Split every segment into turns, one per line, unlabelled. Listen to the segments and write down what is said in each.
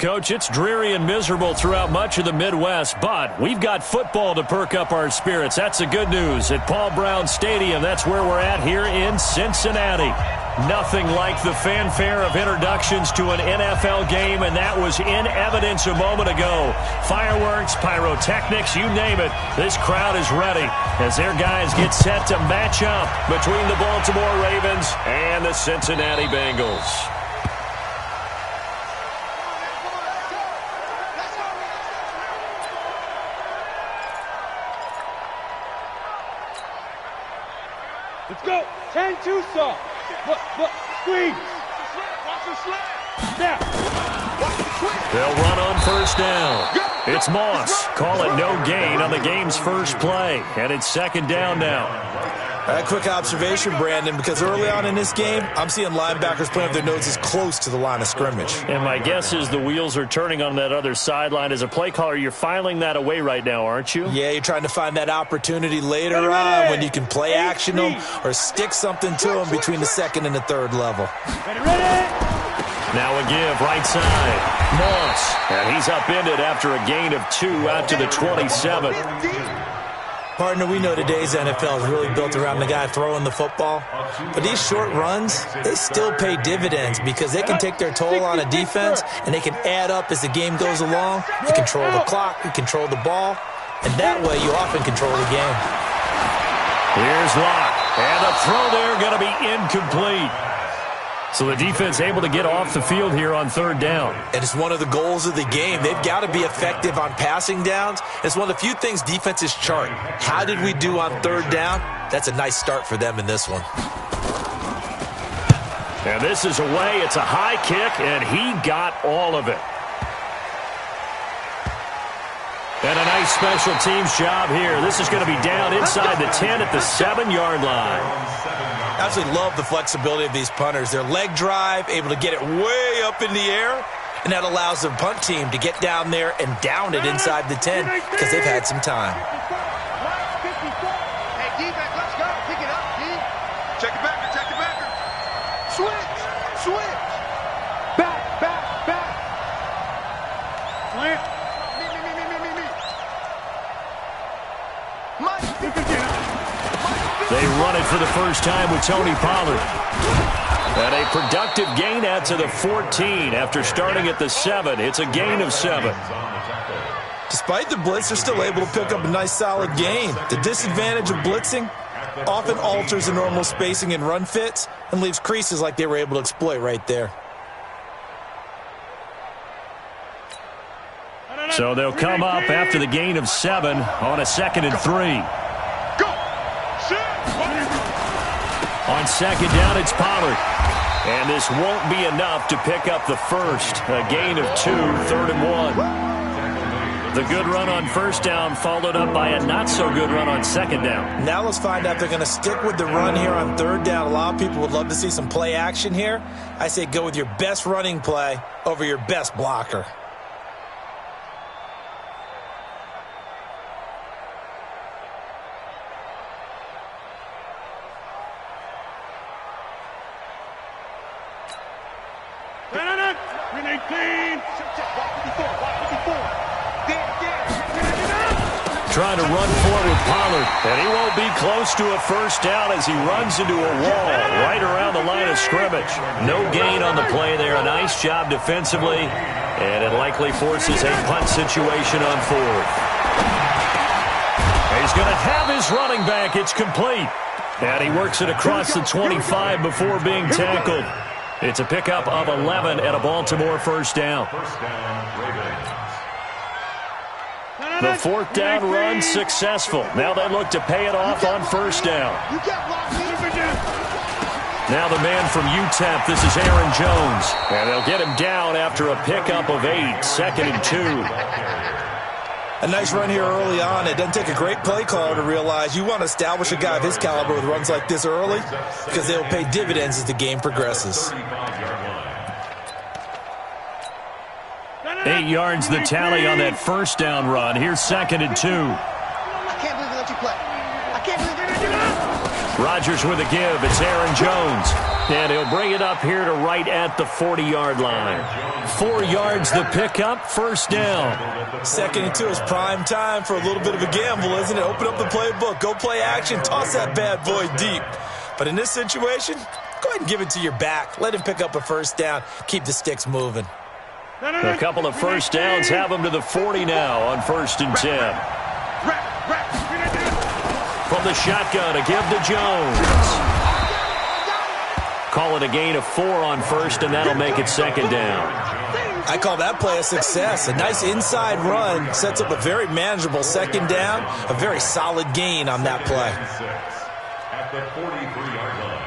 Coach. It's dreary and miserable throughout much of the Midwest, but we've got football to perk up our spirits. That's the good news. At Paul Brown Stadium, that's where we're at here in Cincinnati. Nothing like the fanfare of introductions to an NFL game, and that was in evidence a moment ago. Fireworks, pyrotechnics, you name it. This crowd is ready as their guys get set to match up between the Baltimore Ravens and the Cincinnati Bengals.
Let's go. 10-2 soft. Look, squeeze. Watch the slap. Snap.
They'll run on first down. It's Moss. Call it no gain on the game's first play. And it's second down now.
A quick observation, Brandon, because early on in this game, I'm seeing linebackers playing with their noses close to the line of scrimmage.
And my guess is the wheels are turning on that other sideline. As a play caller, you're filing that away right now, aren't you?
Yeah, you're trying to find that opportunity later on when you can play action them or stick something to them between the second and the third level.
Now a give, right side. Moss. And he's upended after a gain of 2 out to the 27.
Partner, we know today's NFL is really built around the guy throwing the football. But these short runs, they still pay dividends because they can take their toll on a defense and they can add up as the game goes along. You control the clock, you control the ball, and that way you often control the game.
Here's Locke. And the throw there going to be incomplete. So the defense able to get off the field here on third down.
And it's one of the goals of the game. They've got to be effective on passing downs. It's one of the few things defenses chart. How did we do on third down? That's a nice start for them in this one.
And this is away. It's a high kick, and he got all of it. And a nice special teams job here. This is going to be down inside the 10 at the 7-yard line.
Absolutely love the flexibility of these punters. Their leg drive, able to get it way up in the air, and that allows the punt team to get down there and down it inside the 10 because they've had some time.
Hey, defense, let's go. Pick it up, D. Check it back. Switch. Back. Slant.
They run it for the first time with Tony Pollard. And a productive gain out to the 14 after starting at the 7. It's a gain of 7.
Despite the blitz, they're still able to pick up a nice solid gain. The disadvantage of blitzing often alters the normal spacing and run fits and leaves creases like they were able to exploit right there.
So they'll come up after the gain of 7 on a 2nd and 3. On second down, it's Pollard. And this won't be enough to pick up the first. A gain of 2, 3rd and 1. The good run on first down followed up by a not-so-good run on second down.
Now let's find out if they're going to stick with the run here on third down. A lot of people would love to see some play action here. I say go with your best running play over your best blocker.
Trying to run forward with Pollard, and he won't be close to a first down as he runs into a wall right around the line of scrimmage. No gain on the play there. A nice job defensively, and it likely forces a punt situation on 4th. He's going to have his running back. It's complete. And he works it across the 25 before being tackled. It's a pickup of 11 at a Baltimore first down. The 4th down run successful. Now they look to pay it off on first down. Now the man from UTEP, this is Aaron Jones. And they'll get him down after a pickup of 8, 2nd and 2.
A nice run here early on. It doesn't take a great play caller to realize you want to establish a guy of his caliber with runs like this early because they'll pay dividends as the game progresses.
8 yards the tally on that first down run. Here's 2nd and 2.
I can't believe they let you play. I can't believe they let you play.
Rodgers with a give. It's Aaron Jones. And he'll bring it up here to right at the 40-yard line. 4 yards the pickup, first down.
2nd and 2 is prime time for a little bit of a gamble, isn't it? Open up the playbook, go play action, toss that bad boy deep. But in this situation, go ahead and give it to your back. Let him pick up a first down. Keep the sticks moving.
A couple of first downs have him to the 40 now on 1st and 10. From the shotgun, a give to Jones. Call it a gain of 4 on 1st, and that'll make it 2nd down.
I call that play a success. A nice inside run sets up a very manageable 2nd down. A very solid gain on that play.
At the 43-yard line.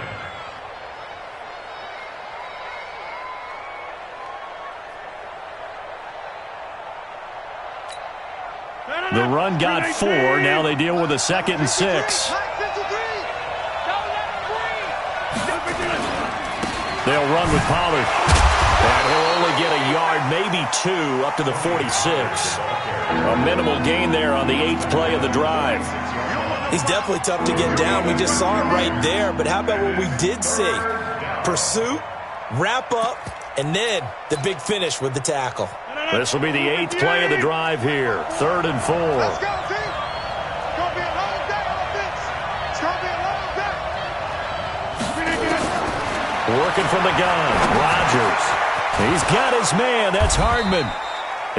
The run got 4. Now they deal with a 2nd and 6. They'll run with Pollard. And he'll only get a yard, maybe 2, up to the 46. A minimal gain there on the 8th play of the drive.
He's definitely tough to get down. We just saw it right there. But how about what we did see? Pursuit, wrap up, and then the big finish with the tackle.
This will be the 8th play of the drive here. 3rd and 4.
Let's go, team. It's going to be a long day on offense. It's going to be a long day.
Working from the gun, Rodgers. He's got his man. That's Hardman.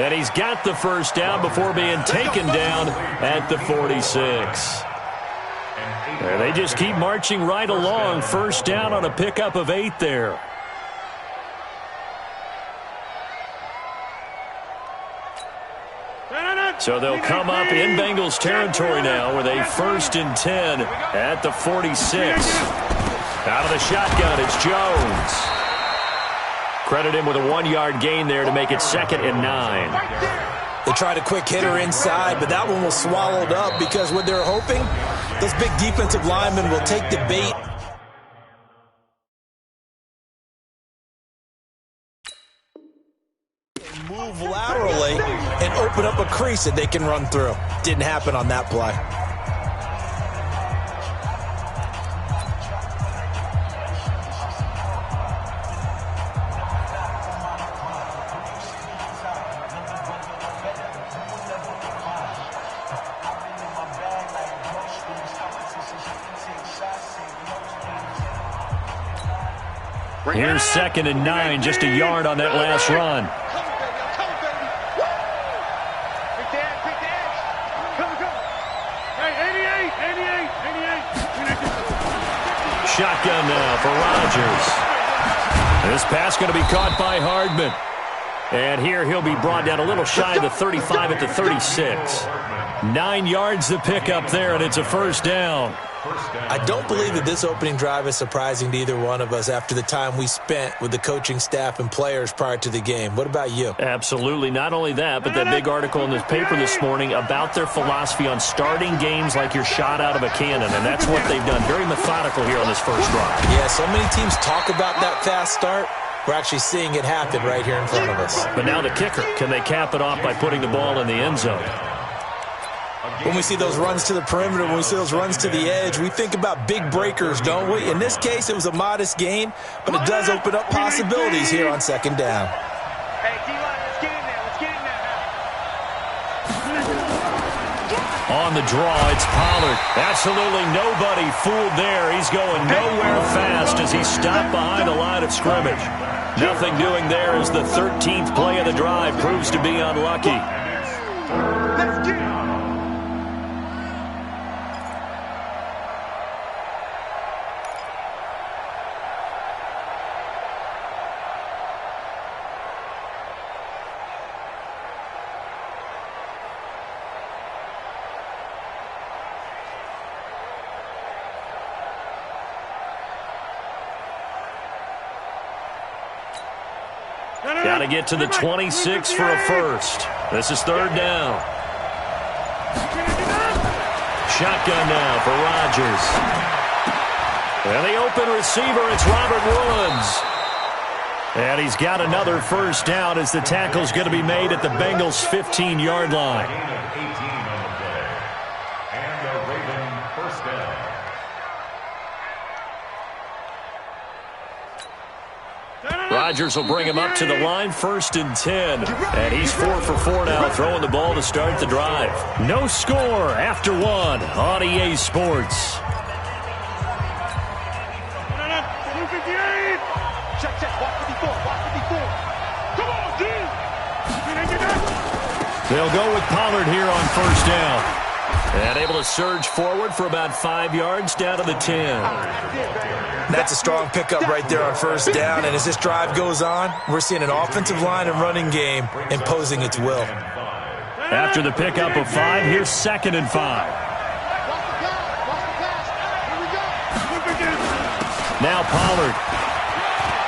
And he's got the first down before being taken down at the 46. And they just keep marching right along. First down on a pickup of 8 there. So they'll come up in Bengals territory now with a 1st and 10 at the 46. Out of the shotgun, it's Jones. Credit him with a 1-yard gain there to make it 2nd and 9.
They tried a quick hitter inside, but that one was swallowed up because what they're hoping, those big defensive linemen will take the bait. Move laterally and open up a crease that they can run through. Didn't happen on that play.
Here's 2nd and 9, just a yard on that last run. Shotgun now for Rodgers. This pass going to be caught by Hardman. And here he'll be brought down a little shy of the 35 at the 36. 9 yards to pick up there, and it's a first down.
I don't believe that this opening drive is surprising to either one of us after the time we spent with the coaching staff and players prior to the game. What about you?
Absolutely. Not only that, but that big article in the paper this morning about their philosophy on starting games like you're shot out of a cannon, and that's what they've done. Very methodical here on this first drive.
Yeah, so many teams talk about that fast start. We're actually seeing it happen right here in front of us.
But now the kicker. Can they cap it off by putting the ball in the end zone?
When we see those runs to the perimeter, when we see those runs to the edge, we think about big breakers, don't we? In this case, it was a modest gain, but it does open up possibilities here on 2nd down.
Hey, D-line, let's get in there. Let's get in there now.
On the draw, it's Pollard. Absolutely nobody fooled there. He's going nowhere fast as he stopped behind the line of scrimmage. Nothing doing there as the 13th play of the drive proves to be unlucky.
Let's get it.
Got to get to the 26 for a first. This is 3rd down. Shotgun now for Rodgers. And the open receiver, it's Robert Woods. And he's got another first down as the tackle's going to be made at the Bengals' 15-yard line.
And the Raven first down.
Rodgers will bring him up to the line, 1st and 10. And he's 4 for 4 now, throwing the ball to start the drive. No score after 1 on EA Sports. They'll go with Pollard here on 1st down. And able to surge forward for about 5 yards down to the 10.
That's a strong pickup right there on 1st down. And as this drive goes on, we're seeing an offensive line and running game imposing its will.
After the pickup of 5, here's 2nd and 5. Now Pollard.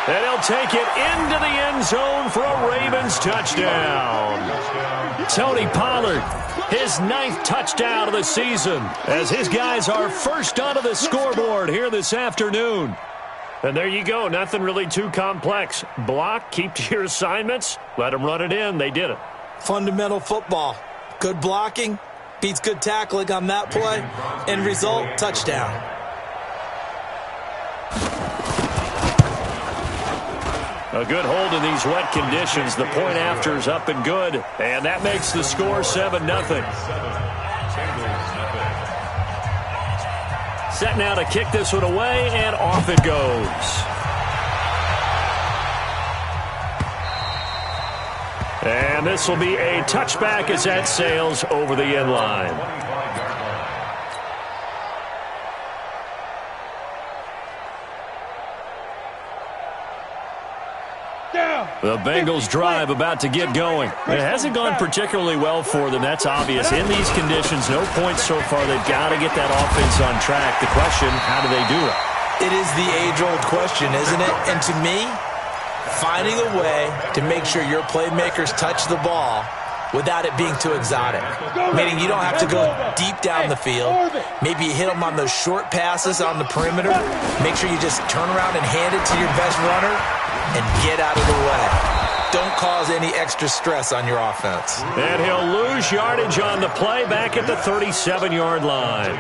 And he'll take it into the end zone for a Ravens touchdown. Tony Pollard, his 9th touchdown of the season, as his guys are first onto the scoreboard here this afternoon. And there you go, nothing really too complex. Block, keep to your assignments, let them run it in. They did it.
Fundamental football. Good blocking beats good tackling on that play. End result, touchdown.
A good hold in these wet conditions. The point after is up and good. And that makes the score 7-0. Set now to kick this one away, and off it goes. And this will be a touchback as that sails over the end line. The Bengals drive about to get going. It hasn't gone particularly well for them. That's obvious. In these conditions, no points so far. They've got to get that offense on track. The question, how do they do it?
It is the age-old question, isn't it? And to me, finding a way to make sure your playmakers touch the ball without it being too exotic. Meaning you don't have to go deep down the field. Maybe you hit them on those short passes on the perimeter. Make sure you just turn around and hand it to your best runner and get out of the way. Don't cause any extra stress on your offense.
And he'll lose yardage on the play back at the 37-yard line.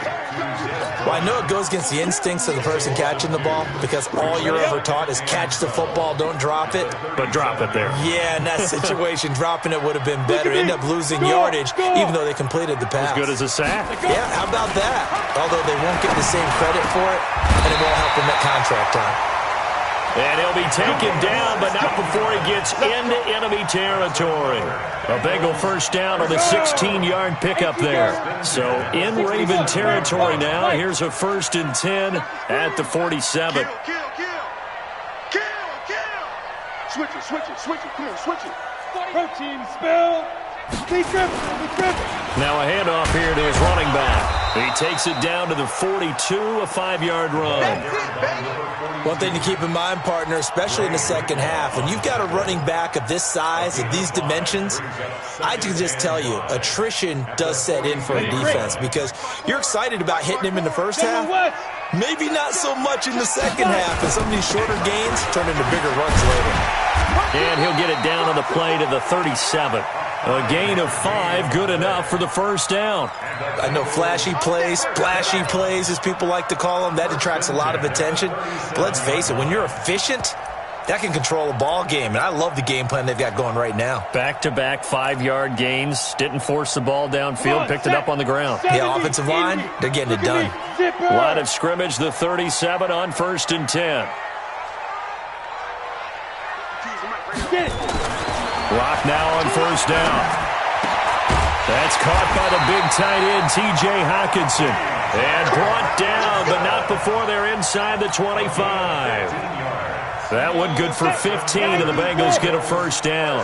Well, I know it goes against the instincts of the person catching the ball because all you're ever taught is catch the football, don't drop it.
But drop it there.
Yeah, in that situation, dropping it would have been better. End up losing yardage even though they completed the pass.
As good as a sack.
Yeah, how about that? Although they won't get the same credit for it, and it won't help them at contract time.
And he'll be taken down, but not before he gets into enemy territory. A Bengal 1st down on the 16-yard pickup there. So in Raven territory now. Here's a 1st and 10 at the 47.
Kill. Switch it. Come on, switch it.
Protein spill. Be driven.
Now a handoff here to his running back. He takes it down to the 42, a 5-yard run.
One thing to keep in mind, partner, especially in the second half, when you've got a running back of this size, of these dimensions, I can just tell you, attrition does set in for a defense because you're excited about hitting him in the first half. Maybe not so much in the second half, and some of these shorter gains turn into bigger runs later.
And he'll get it down on the play to the 37. A gain of 5, good enough for the 1st down.
I know flashy plays, splashy plays, as people like to call them, that attracts a lot of attention. But let's face it, when you're efficient, that can control a ball game. And I love the game plan they've got going right now.
Back-to-back 5-yard gains. Didn't force the ball downfield, picked it up on the ground.
Yeah, offensive line, they're getting it done.
Line of scrimmage, the 37 on 1st and 10. Rock now on 1st down. That's caught by the big tight end, T.J. Hockenson. And brought down, but not before they're inside the 25. That one good for 15, and the Bengals get a 1st down.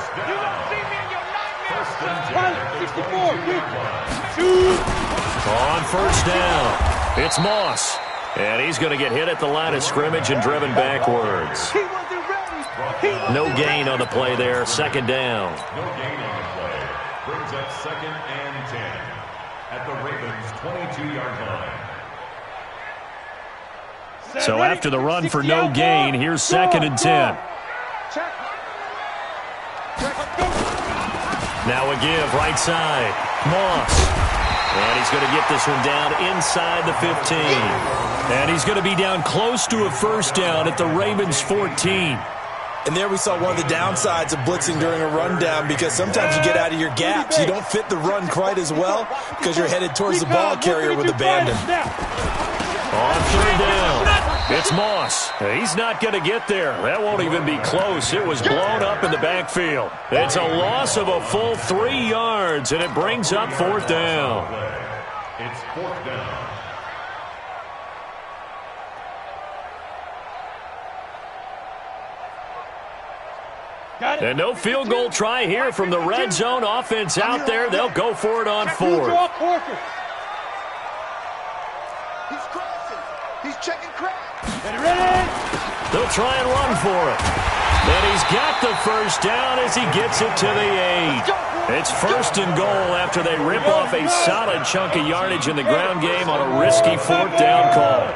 On 1st down, it's Moss. And he's going to get hit at the line of scrimmage and driven backwards. No gain on the play there. 2nd down.
No gain on the play. Brings up 2nd and 10 at the Ravens' 22-yard line.
So after the run for no gain, here's 2nd and 10. Now a give right side. Moss. And he's going to get this one down inside the 15. And he's going to be down close to a 1st down at the Ravens' 14.
And there we saw one of the downsides of blitzing during a rundown, because sometimes you get out of your gaps. You don't fit the run quite as well because you're headed towards the ball carrier with abandon.
On third down, it's Moss. He's not going to get there. That won't even be close. It was blown up in the backfield. It's a loss of a full 3 yards, and it brings up fourth down.
It's fourth down.
And no field goal try here from the red zone offense out there. They'll go for it on fourth.
He's crossing. He's checking cracks.
They'll try and run for it. And he's got the first down as he gets it to the 8. It's first and goal after they rip off a solid chunk of yardage in the ground game on a risky fourth down call.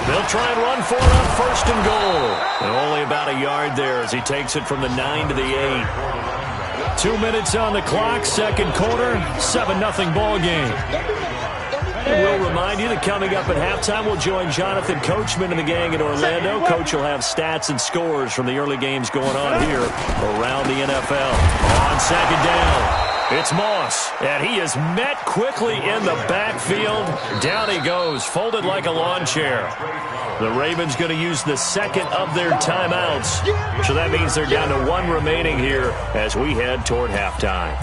They'll try and run for it on first and goal. And only about a yard there as he takes it from the 9 to the 8. 2 minutes on the clock, second quarter, 7-0 ball game. And we'll remind you that coming up at halftime, we'll join Jonathan Coachman and the gang in Orlando. Coach will have stats and scores from the early games going on here around the NFL. On second down, it's Moss, and he is met quickly in the backfield. Down he goes, folded like a lawn chair. The Ravens going to use the second of their timeouts, so that means they're down to 1 remaining here as we head toward halftime.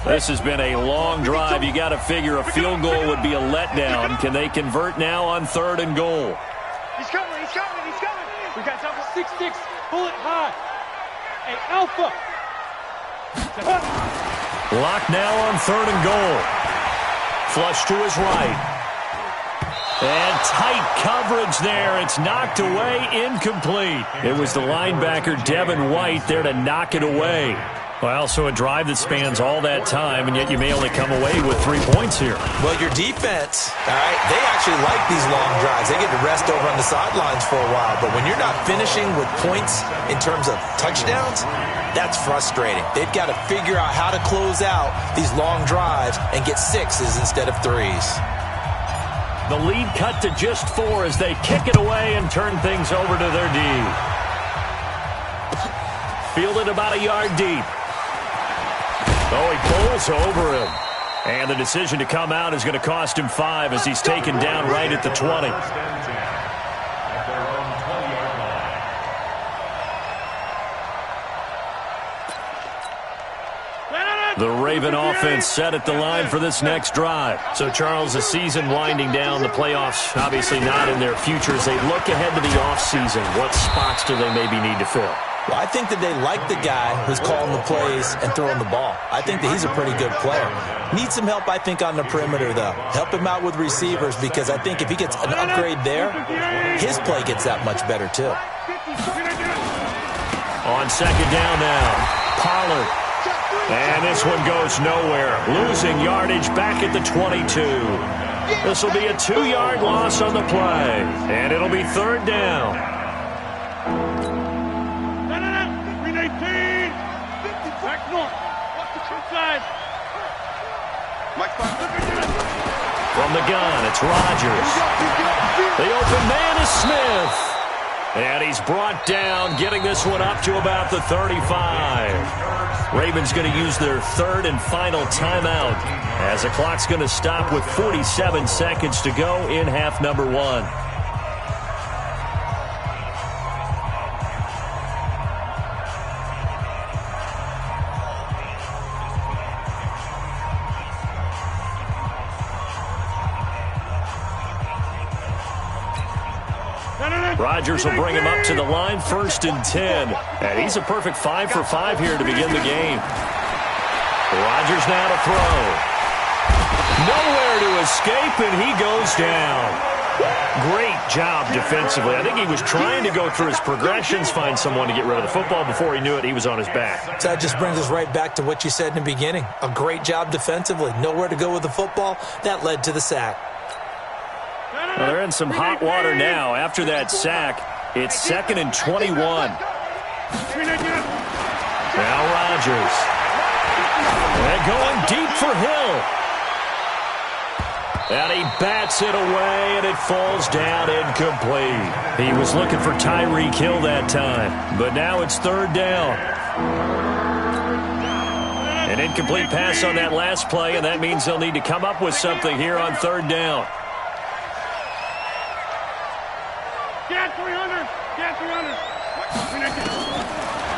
This has been a long drive. You got to figure a field goal would be a letdown. Can they convert now on third and goal?
He's coming, he's coming, he's coming. We got double 6-6, bullet high. Hey, Alpha.
Lock now on third and goal. Flush to his right. And tight coverage there. It's knocked away, incomplete. It was the linebacker, Devin White, there to knock it away. Well, so a drive that spans all that time, and yet you may only come away with 3 points here.
Well, your defense, all right, they actually like these long drives. They get to rest over on the sidelines for a while. But when you're not finishing with points in terms of touchdowns, that's frustrating. They've got to figure out how to close out these long drives and get 6s instead of 3s.
The lead cut to just 4 as they kick it away and turn things over to their D. Fielded about a yard deep. Oh, he pulls over him. And the decision to come out is going to cost him 5 as he's taken down right at the 20. The Raven offense set at the line for this next drive. So, Charles, the season winding down, the playoffs obviously not in their future. As they look ahead to the offseason, what spots do they maybe need to fill?
Well, I think that they like the guy who's calling the plays and throwing the ball. I think that he's a pretty good player. Needs some help, I think, on the perimeter, though. Help him out with receivers, because I think if he gets an upgrade there, his play gets that much better, too.
On second down now, Pollard. And this one goes nowhere. Losing yardage back at the 22. This will be a 2-yard loss on the play. And it'll be third down.
Back north. Watch the inside.
From the gun, it's Rodgers. The open man is Smith. And he's brought down, getting this one up to about the 35. Ravens going to use their third and final timeout as the clock's going to stop with 47 seconds to go in half number 1. Rodgers will bring him up to the line, first and 10. And he's a perfect 5 for 5 here to begin the game. Rodgers now to throw. Nowhere to escape, and he goes down. Great job defensively. I think he was trying to go through his progressions, find someone to get rid of the football. Before he knew it, he was on his back.
So that just brings us right back to what you said in the beginning. A great job defensively. Nowhere to go with the football. That led to the sack.
Well, they're in some hot water now. After that sack, it's 2nd and 21. Now Rodgers. And going deep for Hill. And he bats it away, and it falls down incomplete. He was looking for Tyreek Hill that time, but now it's third down. An incomplete pass on that last play, and that means they'll need to come up with something here on third down.
Get 300. Get 300.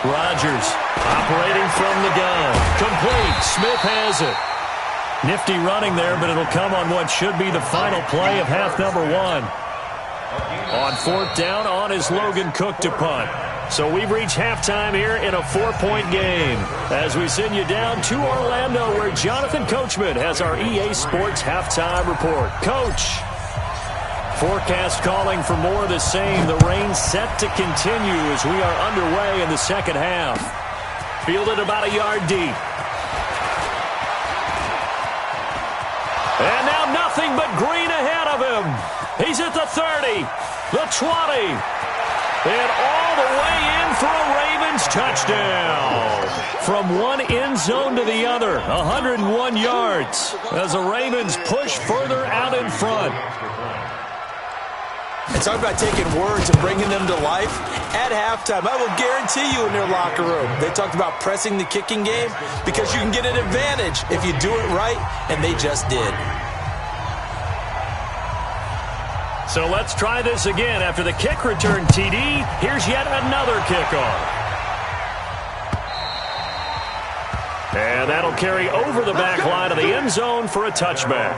Rodgers operating from the gun. Complete. Smith has it. Nifty running there, but it'll come on what should be the final play of half number one. On fourth down, on is Logan Cook to punt. So we've reached halftime here in a 4-point game. As we send you down to Orlando, where Jonathan Coachman has our EA Sports halftime report. Coach. Forecast calling for more of the same. The rain set to continue as we are underway in the second half. Fielded about a yard deep. And now nothing but green ahead of him. He's at the 30, the 20, and all the way in for a Ravens touchdown. From one end zone to the other, 101 yards as the Ravens push further out in front.
And talk about taking words and bringing them to life. At halftime, I will guarantee you in their locker room, they talked about pressing the kicking game because you can get an advantage if you do it right, and they just did.
So let's try this again. After the kick return TD, here's yet another kickoff. And that'll carry over the back line of the end zone for a touchback.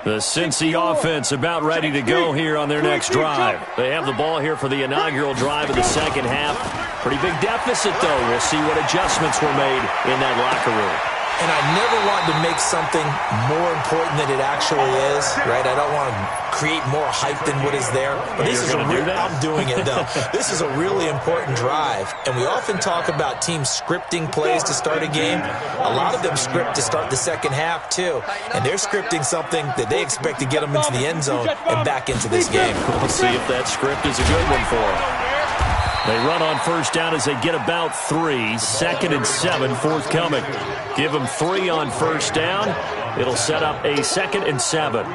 The Cincy offense about ready to go here on their next drive. They have the ball here for the inaugural drive of the second half. Pretty big deficit, though. We'll see what adjustments were made in that locker room.
And I never want to make something more important than it actually is, right? I don't want to create more hype than what is there. But this is I'm doing it, though. This is a really important drive. And we often talk about teams scripting plays to start a game. A lot of them script to start the second half, too. And they're scripting something that they expect to get them into the end zone and back into this game.
We'll see if that script is a good one for them. They run on first down as they get about 3. Second and 7 forthcoming. Give them 3 on first down. It'll set up a second and 7. 3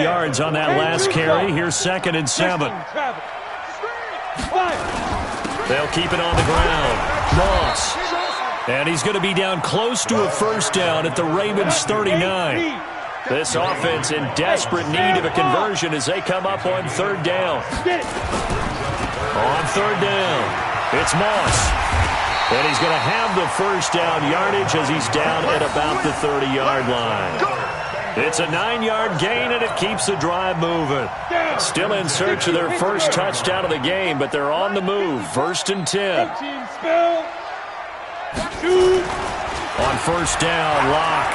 yards on that last carry. Here's second and 7. They'll keep it on the ground. Moss. And he's going to be down close to a first down at the Ravens 39. This offense in desperate need of a conversion as they come up on third down. On third down, it's Moss. And he's going to have the first down yardage as he's down at about the 30-yard line. It's a 9-yard gain, and it keeps the drive moving. Still in search of their first touchdown of the game, but they're on the move. First and 10. On first down, Locke.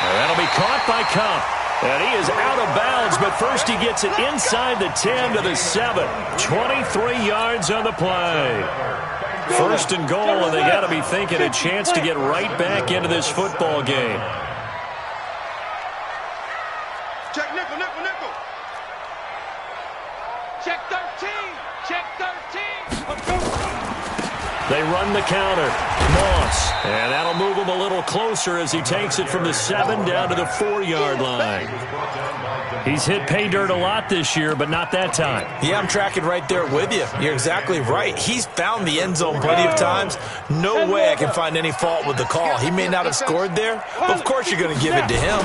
That'll be caught by Cup. And he is out of bounds, but first he gets it inside the 10 to the 7. 23 yards on the play. First and goal, and they got to be thinking a chance to get right back into this football game.
Check nickel, nickel, nickel. Check 13. Check 13.
They run the counter. Moss. And that'll move him a little closer as he takes it from the 7 down to the 4-yard line. He's hit pay dirt a lot this year, but not that time.
Yeah, I'm tracking right there with you. You're exactly right. He's found the end zone plenty of times. No way I can find any fault with the call. He may not have scored there, but of course you're going to give it to him.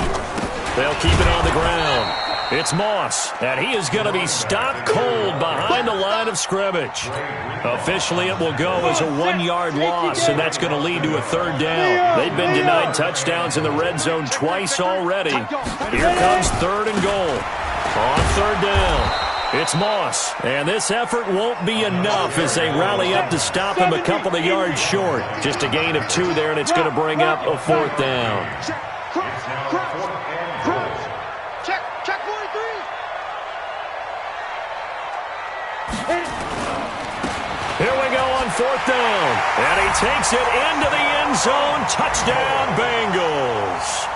They'll keep it on the ground. It's Moss, and he is going to be stopped cold behind the line of scrimmage. Officially, it will go as a 1-yard loss, and that's going to lead to a third down. They've been denied touchdowns in the red zone twice already. Here comes third and goal. On third down, it's Moss, and this effort won't be enough as they rally up to stop him a couple of yards short. Just a gain of 2 there, and it's going to bring up a fourth down. Here we go on fourth down. And he takes it into the end zone. Touchdown, Bengals.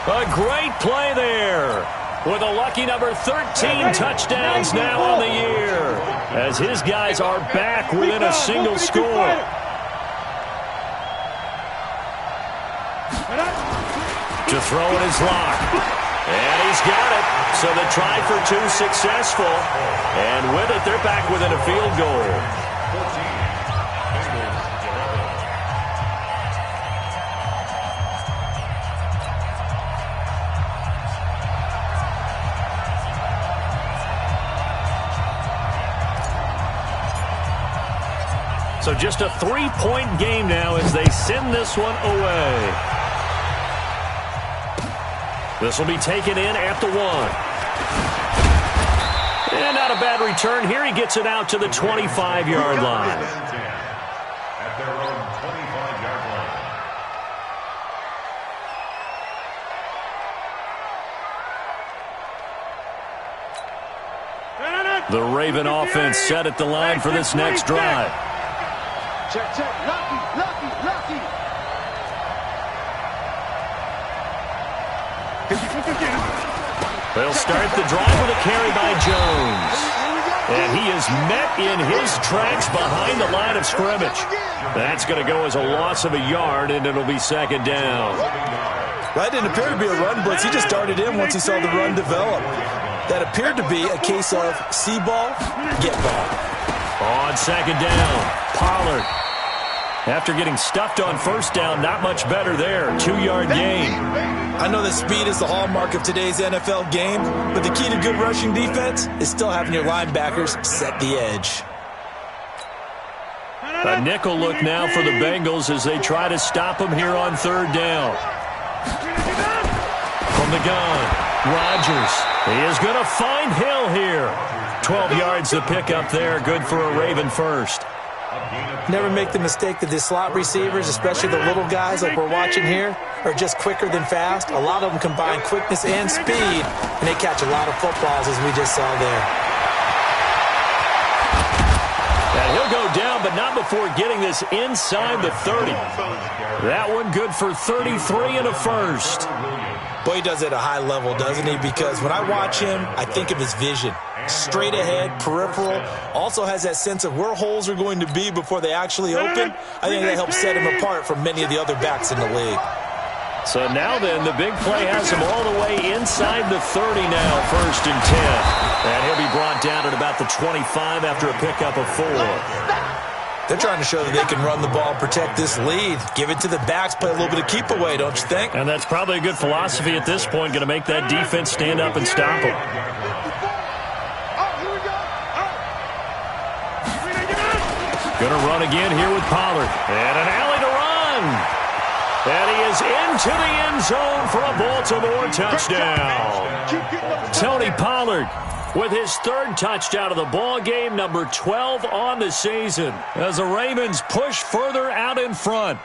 A great play there. With a lucky number 13 touchdowns now on the year. As his guys are back within a single score. To throw it is Locke. And he's got it. So the try for two successful. And with it, they're back within a field goal. So just a 3-point game now as they send this one away. This will be taken in at the 1. And not a bad return here. He gets it out to the 25-yard line.
At their own 25-yard line.
The Raven offense set at the line for this next drive.
Check, Lucky.
They'll start the drive with a carry by Jones. And he is met in his tracks behind the line of scrimmage. That's going to go as a loss of a yard, and it'll be second down.
That didn't appear to be a run blitz. He just darted in once he saw the run develop. That appeared to be a case of see ball, get ball.
On second down, Pollard. After getting stuffed on first down, not much better there. 2-yard gain.
I know that speed is the hallmark of today's NFL game, but the key to good rushing defense is still having your linebackers set the edge.
A nickel look now for the Bengals as they try to stop him here on third down. From the gun, Rodgers. He is going to find Hill here. 12 yards to pick up there. Good for a Raven first.
Never make the mistake that the slot receivers, especially the little guys like we're watching here, are just quicker than fast. A lot of them combine quickness and speed, and they catch a lot of footballs, as we just saw there.
And he'll go down, but not before getting this inside the 30. That one good for 33 and a first.
Boy, he does it at a high level, doesn't he? Because when I watch him, I think of his vision. Straight ahead, peripheral, also has that sense of where holes are going to be before they actually open. I think that helps set him apart from many of the other backs in the league.
So now then, the big play has him all the way inside the 30 now, 1st and 10. And he'll be brought down at about the 25 after a pickup of 4.
They're trying to show that they can run the ball, protect this lead. Give it to the backs, play a little bit of keep away, don't you think?
And that's probably a good philosophy at this point, going to make that defense stand up and stop him. Going to run again here with Pollard. And an alley to run. And he is into the end zone for a Baltimore touchdown. Tony Pollard with his 3rd touchdown of the ball game, number 12 on the season, as the Ravens push further out in front.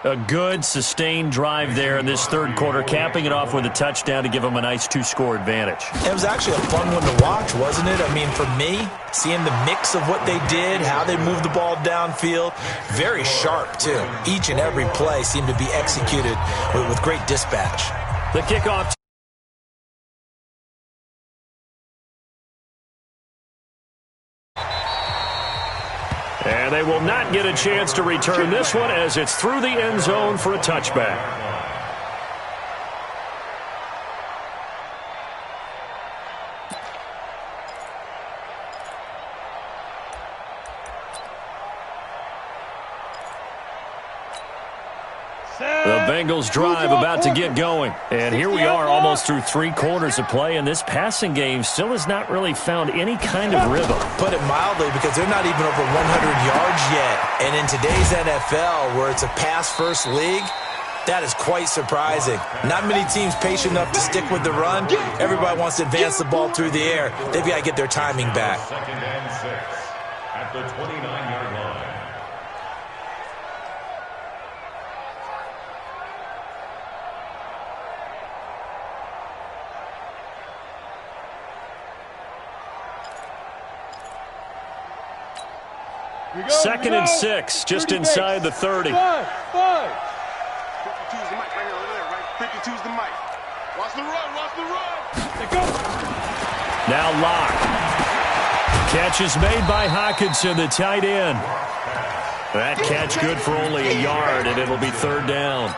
A good, sustained drive there in this 3rd quarter, capping it off with a touchdown to give them a nice 2-score advantage.
It was actually a fun one to watch, wasn't it? I mean, for me, seeing the mix of what they did, how they moved the ball downfield, very sharp, too. Each and every play seemed to be executed with great dispatch.
The kickoff. And they will not get a chance to return this one as it's through the end zone for a touchback. The Bengals drive about to get going. And here we are almost through 3 quarters of play, and this passing game still has not really found any kind of rhythm.
Put it mildly, because they're not even over 100 yards yet. And in today's NFL, where it's a pass-first league, that is quite surprising. Not many teams patient enough to stick with the run. Everybody wants to advance the ball through the air. They've got to get their timing back.
2nd and 6 at the 29-yard line.
Second and 6, just inside the 30.
5.
52's the mic right here, over there, right? 52's the mic.
Watch the run, watch the run. They go.
Now Locke. Catch is made by Hockenson, the tight end. That catch good for only a yard, and it'll be third down.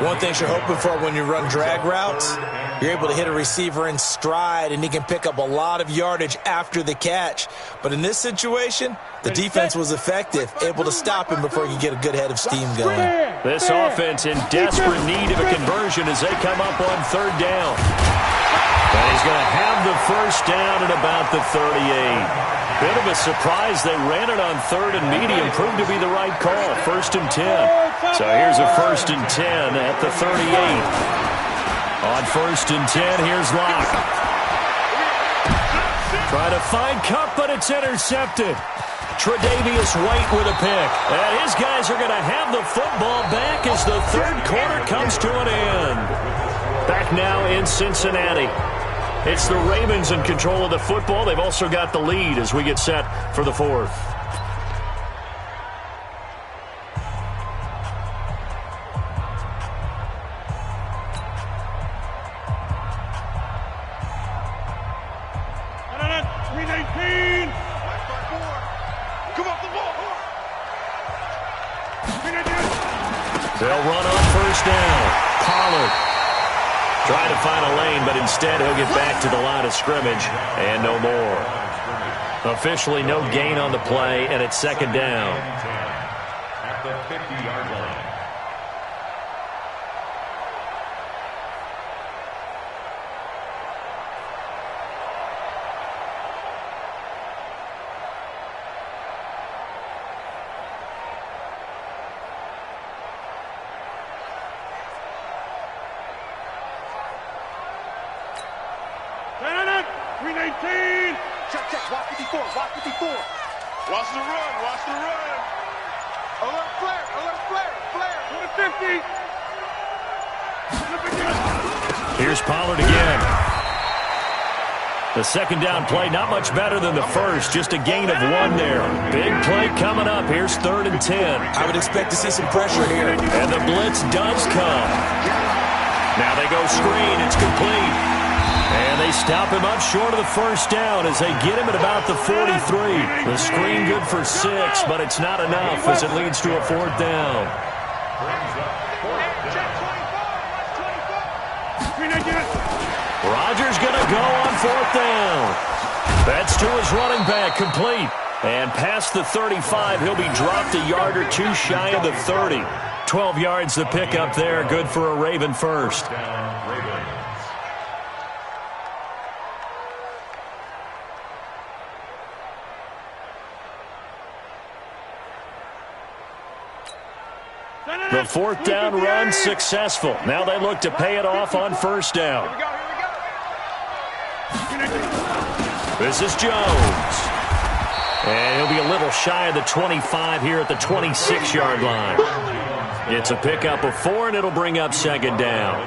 One thing you're hoping for when you run drag routes, you're able to hit a receiver in stride, and he can pick up a lot of yardage after the catch. But in this situation, the defense was effective, able to stop him before he could get a good head of steam going.
This offense in desperate need of a conversion as they come up on third down. And he's going to have the first down at about the 38. Bit of a surprise. They ran it on third and medium. Proved to be the right call. First and 10. So here's a first and 10 at the 38. On first and 10, here's Locke. Trying to find Cup, but it's intercepted. Tre'Davious White with a pick. And his guys are going to have the football back as the third quarter comes to an end. Back now in Cincinnati. It's the Ravens in control of the football. They've also got the lead as we get set for the fourth. They'll run on first down. Pollard. Trying to find a lane, but instead he'll get back to the line of scrimmage and no more. Officially no gain on the play, and it's second down.
At the 50-yard line.
Watch 54, watch 54. Watch the run, watch the run. Alert flare, flare. To the 50.
Here's Pollard again. The second down play, not much better than the first, just a gain of one there. Big play coming up. Here's third and 10.
I would expect to see some pressure here.
And the blitz does come. Now they go screen. It's complete. And they stop him up short of the first down as they get him at about the 43. The screen good for 6, but it's not enough as it leads to a fourth down. Rodgers going to go on fourth down. That's to his running back, complete. And past the 35, he'll be dropped a yard or two shy of the 30. 12 yards the pickup there, good for a Raven first. The fourth down run successful. Now they look to pay it off on first down. This is Jones. And he'll be a little shy of the 25 here at the 26-yard line. It's a pickup of 4, and it'll bring up second down.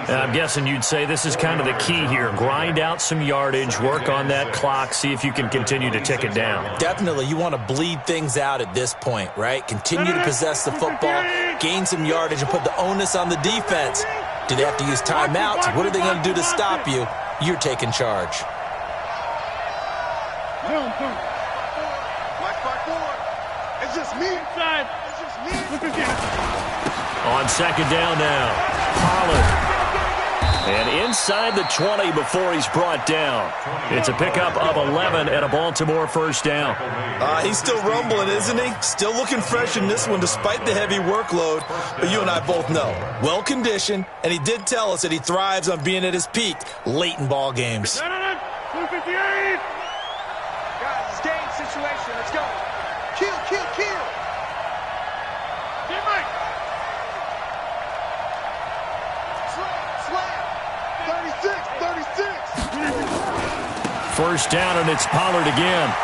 And I'm guessing you'd say this is kind of the key here. Grind out some yardage, work on that clock, see if you can continue to tick it down.
Definitely, you want to bleed things out at this point, right? Continue to possess the football, gain some yardage, and put the onus on the defense. Do they have to use timeouts? What are they going to do to stop you? You're taking charge.
It's just me. It's just me.
On second down now, Pollard. And inside the 20 before he's brought down. It's a pickup of 11 and a Baltimore first down.
He's still rumbling, isn't he? Still looking fresh in this one despite the heavy workload. But you and I both know, well-conditioned, and he did tell us that he thrives on being at his peak late in ball games.
258. Guys, it's game situation. Let's go. Kill. Get Mike. Slam. 36.
First down, and it's Pollard again.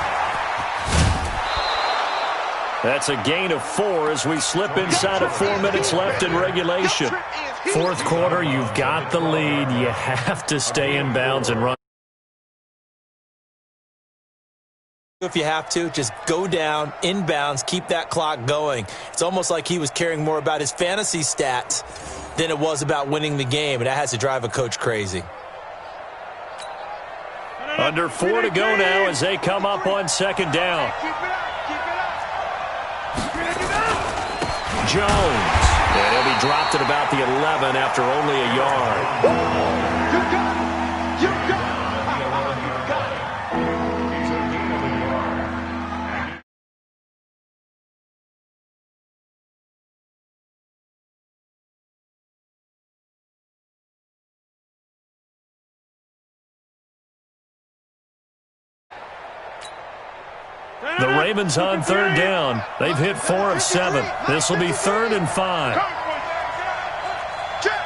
That's a gain of 4 as we slip inside of 4 minutes left in regulation. Fourth quarter, you've got the lead. You have to stay in bounds and run.
If you have to, just go down, inbounds, keep that clock going. It's almost like he was caring more about his fantasy stats than it was about winning the game, and that has to drive a coach crazy.
Under 4 to go now as they come up on second down. Jones. And he'll be dropped at about the 11 after only a yard.
You got it. You got it.
The Ravens on third down. They've hit 4 of 7. This will be 3rd and 5.
Check.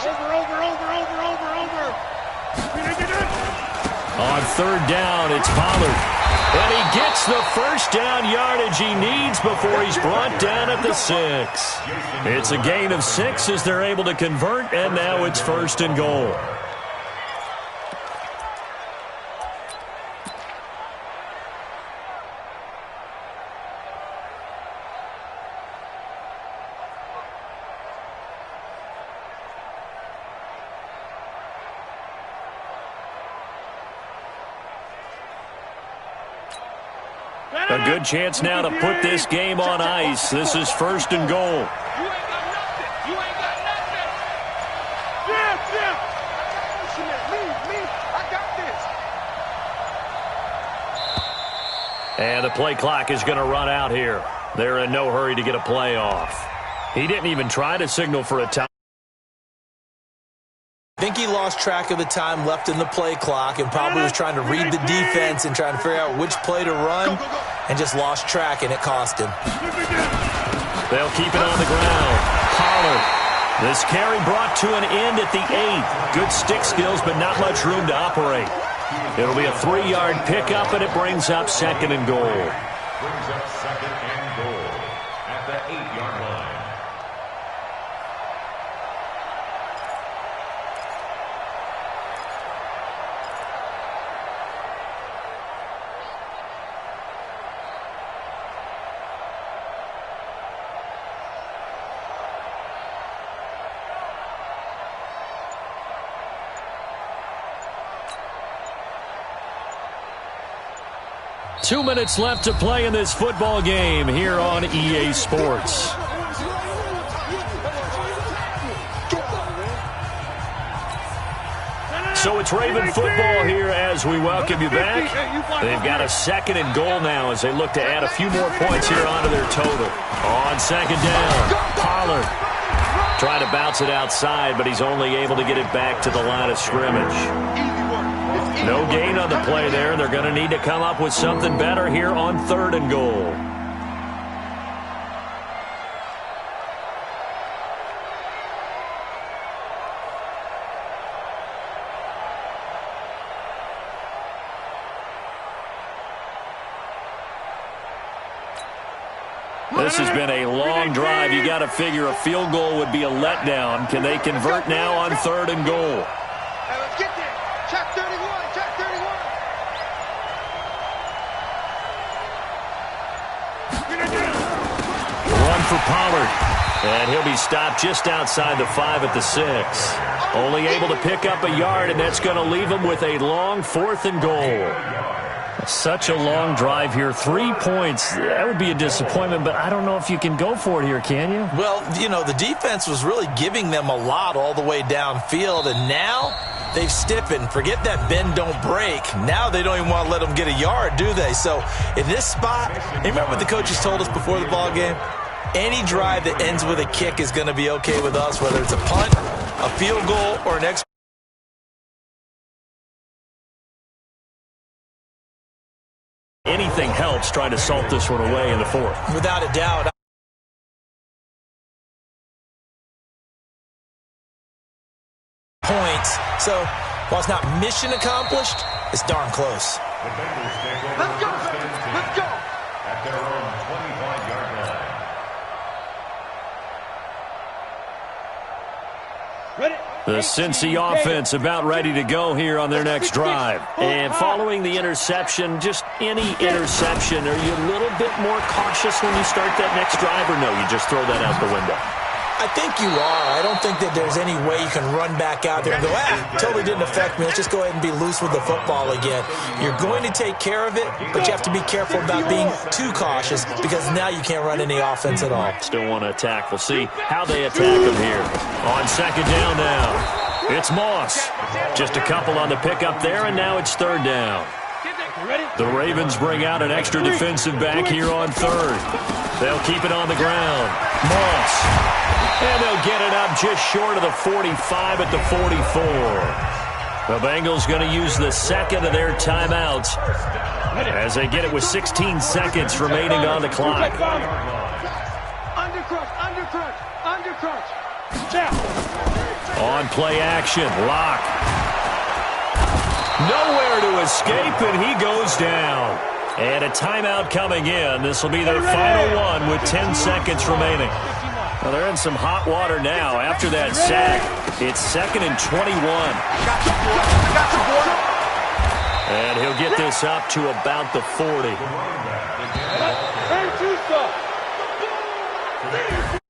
Over.
On third down, it's Pollard. And he gets the first down yardage he needs before he's brought down at the 6. It's a gain of 6 as they're able to convert, and now it's 1st and goal. A good chance now to put this game on ice. This is 1st and goal.
You ain't got nothing. Yeah. Me. I got this.
And the play clock is going to run out here. They're in no hurry to get a play off. He didn't even try to signal for a time.
I think he lost track of the time left in the play clock and probably was trying to read the defense and trying to figure out which play to run and just lost track, and it cost him.
They'll keep it on the ground. Pollard. This carry brought to an end at the 8. Good stick skills, but not much room to operate. It'll be a 3-yard pickup, and it brings up 2nd and goal.
Brings up 2nd and goal at the 8-yard line.
Two minutes left to play in this football game here on EA Sports. So it's Raven football here as we welcome you back. They've got a 2nd and goal now as they look to add a few more points here onto their total. On 2nd down, Pollard trying to bounce it outside, but he's only able to get it back to the line of scrimmage. No gain on the play there. They're going to need to come up with something better here on 3rd and goal. This has been a long drive. You got to figure a field goal would be a letdown. Can they convert now on 3rd and goal?
Hey, let's get there. Check 31.
Run for Pollard. And he'll be stopped just outside the 5 at the 6. Only able to pick up a yard, and that's going to leave him with a long 4th and goal. Such a long drive here. 3 points. That would be a disappointment, but I don't know if you can go for it here, can you?
Well, you know, the defense was really giving them a lot all the way downfield, and now they've stiffened. Forget that bend, don't break. Now they don't even want to let them get a yard, do they? So in this spot, remember what the coaches told us before the ball game? Any drive that ends with a kick is going to be okay with us, whether it's a punt, a field goal, or an extra.
Anything helps trying to salt this one away in the 4th.
Without a doubt. Points. So while it's not mission accomplished, it's darn close.
The Bengals take over.
Let's go. Let's go.
At their own 25-yard line.
Ready?
The Cincy offense about ready to go here on their next drive. And following the interception, just any interception, are you a little bit more cautious when you start that next drive, or no, you just throw that out the window?
I think you are. I don't think that there's any way you can run back out there and go, totally didn't affect me. Let's just go ahead and be loose with the football again. You're going to take care of it, but you have to be careful about being too cautious because now you can't run any offense at all.
Still want to attack. We'll see how they attack them here. On second down now, it's Moss. Just a couple on the pickup there, and now it's third down. The Ravens bring out an extra defensive back here on third. They'll keep it on the ground. Moss. And they'll get it up just short of the 45 at the 44. The Bengals going to use the second of their timeouts as they get it with 16 seconds remaining on the clock.
Undercrunch.
On play action, Lock. Nowhere to escape, and he goes down. And a timeout coming in. This will be their final one with 10 seconds remaining. Well, they're in some hot water now after that sack. It's 2nd and 21. And he'll get this up to about the 40.